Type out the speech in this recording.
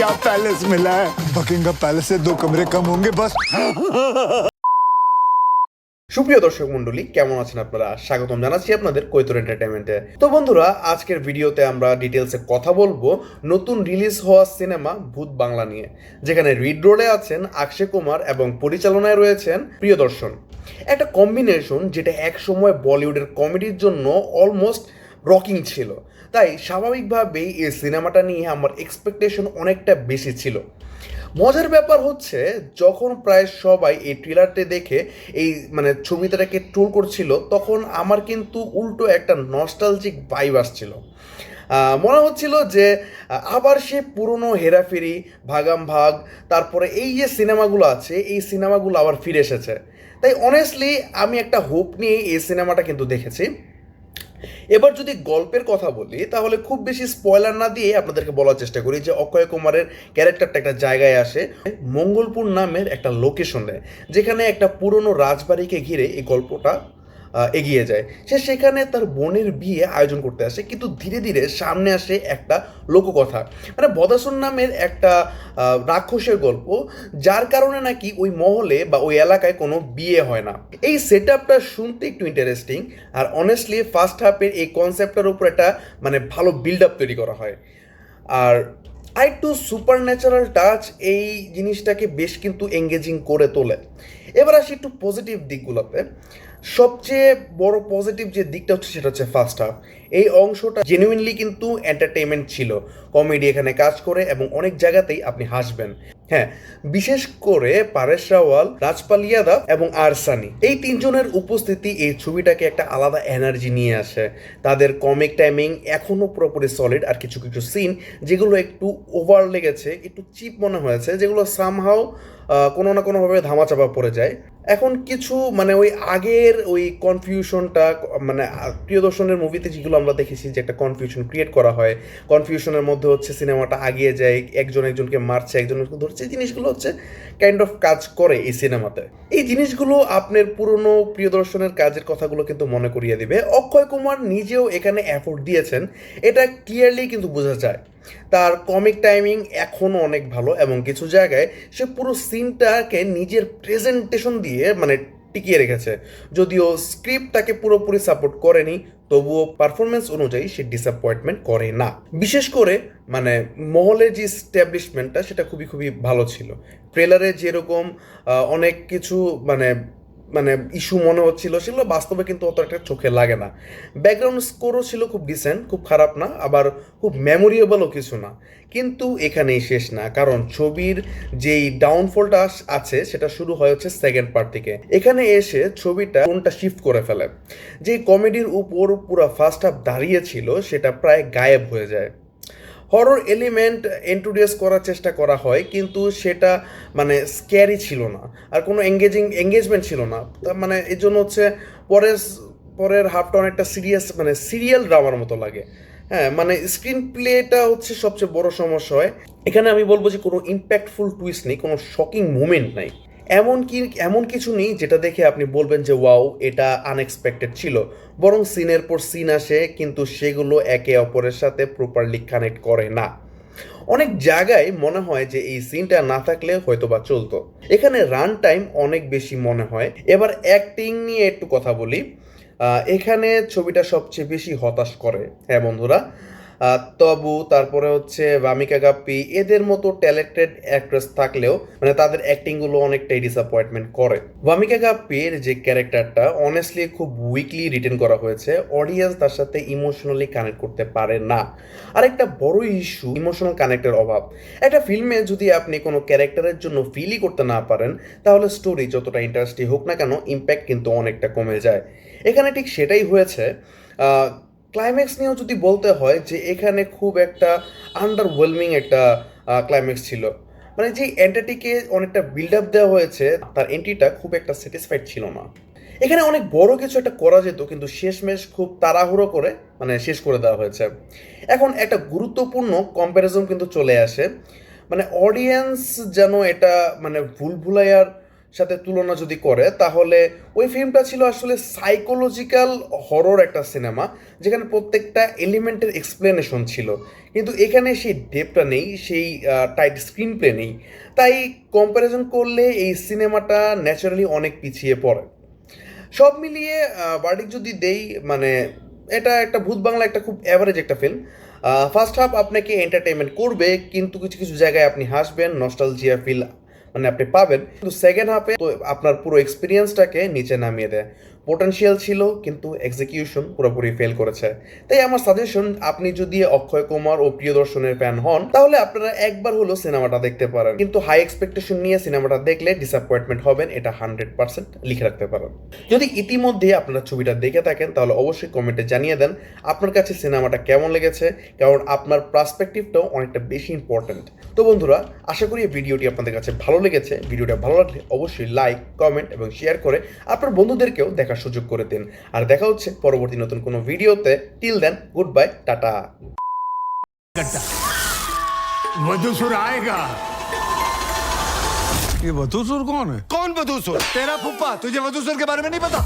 क्या पैलेस मिला है बकिंगम पैलेस से 2 कमरे कम होंगे बस। সুপ্রিয় দর্শক মণ্ডলী, কেমন আছেন আপনারা? স্বাগতম জানাচ্ছি আপনাদের কৈতর এন্টারটেইনমেন্টে। তো বন্ধুরা, আজকের ভিডিওতে আমরা ডিটেলসে কথা বলবো নতুন রিলিজ হওয়া সিনেমা ভূত বাংলা নিয়ে, যেখানে লিড রোলে আছেন অক্ষয় কুমার এবং পরিচালনায় রয়েছেন প্রিয়দর্শন। একটা কম্বিনেশন যেটা এক সময় বলিউডের কমেডির জন্য অলমোস্ট রকিং ছিল। তাই স্বাভাবিকভাবেই এই সিনেমাটা নিয়ে আমার এক্সপেকটেশন অনেকটা বেশি ছিল। মজার ব্যাপার হচ্ছে, যখন প্রায় সবাই এই ট্রেলারটি দেখে এই ছবিটাকে ট্রোল করছিল, তখন আমার কিন্তু উল্টো একটা নস্টালজিক ভাইব আসছিল। মনে হচ্ছিল যে আবার সে পুরনো হেরাফেরি, ভাগাম ভাগ, তারপরে এই যে সিনেমাগুলো আছে, এই সিনেমাগুলো আবার ফিরে এসেছে। তাই অনেস্টলি আমি একটা হোপ নিয়ে এই সিনেমাটা কিন্তু দেখেছি। এবার যদি গল্পের কথা বলি, তাহলে খুব বেশি স্পয়লার না দিয়ে আপনাদেরকে বলার চেষ্টা করি যে অক্ষয় কুমারের ক্যারেক্টারটা একটা জায়গায় আসে, মঙ্গলপুর নামের একটা লোকেশনে, যেখানে একটা পুরনো রাজবাড়িকে ঘিরে এই গল্পটা এগিয়ে যায়। সে সেখানে তার বোনের বিয়ে আয়োজন করতে আসে, কিন্তু ধীরে ধীরে সামনে আসে একটা লোককথা, বদাসুর নামের একটা রাক্ষসের গল্প, যার কারণে নাকি ওই মহলে বা ওই এলাকায় কোনো বিয়ে হয় না। এই সেট আপটা শুনতে একটু ইন্টারেস্টিং, আর অনেস্টলি ফার্স্ট হাফের এই কনসেপ্টটার উপর একটা ভালো বিল্ড আপ তৈরি করা হয়। আর একটু সুপার ন্যাচারাল টাচ এই জিনিসটাকে বেশ কিন্তু এঙ্গেজিং করে তোলে। এবার আসি একটু পজিটিভ দিকগুলোতে। সবচেয়ে বড় পজিটিভ যে দিকটা হচ্ছে, সেটা হচ্ছে ফার্স্ট হাফ। এই অংশটা জেনুইনলি কিন্তু এন্টারটেইনমেন্ট ছিল। কমেডি এখানে কাজ করে এবং অনেক জায়গাতেই আপনি হাসবেন। হ্যাঁ, বিশেষ করে পারেশ রাওয়াল, রাজপাল ইয়াদব এবং আরসানি, এই তিনজনের উপস্থিতি এই ছবিটাকে একটা আলাদা এনার্জি নিয়ে আসে। তাদের কমিক টাইমিং এখনও পুরোপুরি সলিড, আর কিছু কিছু সিন যেগুলো একটু ওভার লেগেছে, একটু চিপ মনে হয়েছে, যেগুলো সামহাও কোনো না কোনোভাবে ধামাচাপা পড়ে যায়। এখন কিছু ওই আগের ওই কনফিউশনটা, প্রিয়দর্শনের মুভিতে যেগুলো আমরা দেখেছি যে একটা কনফিউশন ক্রিয়েট করা হয়, কনফিউশনের মধ্যে হচ্ছে সিনেমাটা আগিয়ে যায়, একজন একজনকে মারছে, একজনকে ধরছে, এই জিনিসগুলো হচ্ছে কাইন্ড অফ কাজ করে এই সিনেমাতে। এই জিনিসগুলো আপনার পুরনো প্রিয়দর্শনের কাজের কথাগুলো কিন্তু মনে করিয়ে দিবে। অক্ষয় কুমার নিজেও এখানে এফোর্ট দিয়েছেন, এটা ক্লিয়ারলি কিন্তু বোঝা যায়। তার কমিক টাইমিং এখনও অনেক ভালো, এবং কিছু জায়গায় সে পুরো সিনটাকে নিজের প্রেজেন্টেশন দিয়ে টিকিয়ে রেখেছে। যদিও স্ক্রিপ্ট তাকে পুরোপুরি সাপোর্ট করেনি, তবুও পারফরমেন্স অনুযায়ী সে ডিসঅ্যাপয়েন্টমেন্ট করে না। বিশেষ করে মহলের যে স্ট্যাবলিশমেন্টটা, সেটা খুবই খুবই ভালো ছিল। ট্রেলারে যেরকম অনেক কিছু ইস্যু মনে হচ্ছিল, সেগুলো বাস্তবে কিন্তু অত একটা চোখে লাগে না। ব্যাকগ্রাউন্ড স্কোরও ছিল খুব ডিসেন্ট, খুব খারাপ না, আবার খুব মেমোরিয়েবলও কিছু না। কিন্তু এখানেই শেষ না, কারণ ছবির যেই ডাউনফলটা আছে, সেটা শুরু হয় হচ্ছে সেকেন্ড পার্ট থেকে। এখানে এসে ছবিটা কোনটা শিফট করে ফেলে। যে কমেডির উপর পুরো ফার্স্ট হাফ দাঁড়িয়েছিল, সেটা প্রায় গায়েব হয়ে যায়। হরর এলিমেন্ট ইন্ট্রোডিউস করার চেষ্টা করা হয়, কিন্তু সেটা স্ক্যারি ছিল না, আর কোনো এঙ্গেজমেন্ট ছিল না। এই জন্য হচ্ছে পরের পরের হাফটা অনেকটা সিরিয়াল ড্রামার মতো লাগে। হ্যাঁ, স্ক্রিন প্লেটা হচ্ছে সবচেয়ে বড় সমস্যা হয় এখানে। আমি বলবো যে কোনো ইম্প্যাক্টফুল টুইস্ট নেই, কোনো শকিং মুভমেন্ট নাই, এমন কিছু নেই যেটা দেখে আপনি বলবেন যে ওয়াও, এটা আনএক্সপেক্টেড ছিল। বরং সিনের পর সিন আসে, কিন্তু সেগুলো একে অপরের সাথে প্রপারলি কানেক্ট করে না। অনেক জায়গায় মনে হয় যে এই সিনটা না থাকলে হয়তো বা চলতো। এখানে রান টাইম অনেক বেশি মনে হয়। এবার অ্যাক্টিং নিয়ে একটু কথা বলি। এখানে ছবিটা সবচেয়ে বেশি হতাশ করে। হ্যাঁ বন্ধুরা, তবু তারপরে হচ্ছে ভামিকা গাপ্পি, এদের মতো ট্যালেন্টেড অ্যাক্ট্রেস থাকলেও তাদের অ্যাক্টিংগুলো অনেকটাই ডিসঅ্যাপয়েন্টমেন্ট করে। ভামিকা গাপ্পির যে ক্যারেক্টারটা অনেস্টলি খুব উইকলি রিটেন করা হয়েছে, অডিয়েন্স তার সাথে ইমোশনালি কানেক্ট করতে পারে না। আর একটা বড় ইস্যু, ইমোশনাল কানেক্টের অভাব। একটা ফিল্মে যদি আপনি কোনো ক্যারেক্টারের জন্য ফিলই করতে না পারেন, তাহলে স্টোরি যতটা ইন্টারেস্টিং হোক না কেন, ইম্প্যাক্ট কিন্তু অনেকটা কমে যায়। এখানে ঠিক সেটাই হয়েছে। ক্লাইম্যাক্স নিয়েও যদি বলতে হয়, যে এখানে খুব একটা আন্ডারওয়েলমিং একটা ক্লাইম্যাক্স ছিল। যে এন্টিটিকে অনেকটা বিল্ড আপ দেওয়া হয়েছে, তার এন্ট্রিটা খুব একটা স্যাটিসফাইড ছিল না। এখানে অনেক বড় কিছু একটা করা যেত, কিন্তু শেষমেশ খুব তাড়াহুড়ো করে শেষ করে দেওয়া হয়েছে। এখন একটা গুরুত্বপূর্ণ কম্প্যারিজন কিন্তু চলে আসে, অডিয়েন্স যেন এটা ভুল ভুলাইয়ার সাথে তুলনা যদি করে তাহলে ওই ফিল্মটা ছিল আসলে সাইকোলজিক্যাল হরর একটা সিনেমা, যেখানে প্রত্যেকটা এলিমেন্টের এক্সপ্লেনেশন ছিল, কিন্তু এখানে সেই ডেপটা নেই, সেই টাইট স্ক্রিন প্লে নেই। তাই কম্প্যারিজন করলে এই সিনেমাটা ন্যাচারালি অনেক পিছিয়ে পড়ে। সব মিলিয়ে ভার্ডিক যদি দেই, মানে এটা একটা ভূত বাংলা একটা খুব অ্যাভারেজ একটা ফিল্ম। ফার্স্ট হাফ আপনাকে এন্টারটেনমেন্ট করবে, কিন্তু কিছু কিছু জায়গায় আপনি হাসবেন, নস্টালজিয়া ফিল মানে আপনি পাবেন, কিন্তু সেকেন্ড হাফে তো আপনার পুরো এক্সপিরিয়েন্সটাকে নিচে নামিয়ে দেয়। পোটেনশিয়াল ছিল কিন্তু এক্সিকিউশন পুরোপুরি ফেল করেছে। তাই আমার সাজেশন, আপনি যদি অক্ষয় কুমার ও প্রিয়দর্শনের ফ্যান হন তাহলে আপনারা একবার হলো সিনেমাটা দেখতে পারেন, কিন্তু হাই এক্সপেকটেশন নিয়ে সিনেমাটা দেখলে ডিসঅ্যাপয়েন্টমেন্ট হবেন, এটা 100% লিখে রাখতে পারেন। যদি ইতিমধ্যে আপনারা ছবিটা দেখে থাকেন তাহলে অবশ্যই কমেন্টে জানিয়ে দেন আপনার কাছে সিনেমাটা কেমন লেগেছে, কারণ আপনার পার্সপেক্টিভটাও অনেকটা বেশি ইম্পর্টেন্ট। তো বন্ধুরা, আশা করি এই ভিডিওটি আপনাদের কাছে ভালো লেগেছে। ভিডিওটা ভালো লাগলে অবশ্যই লাইক, কমেন্ট এবং শেয়ার করে আপনার বন্ধুদেরকেও দেখার সুযোগ করে দিন। আর দেখা হচ্ছে পরবর্তী নতুন কোনো ভিডিওতে। Till then, good bye, tata. वधूसुर आएगा। ये वधूसुर कौन है? कौन वधूसुर? तेरा फूफा। तुझे वधूसुर के बारे में नहीं पता?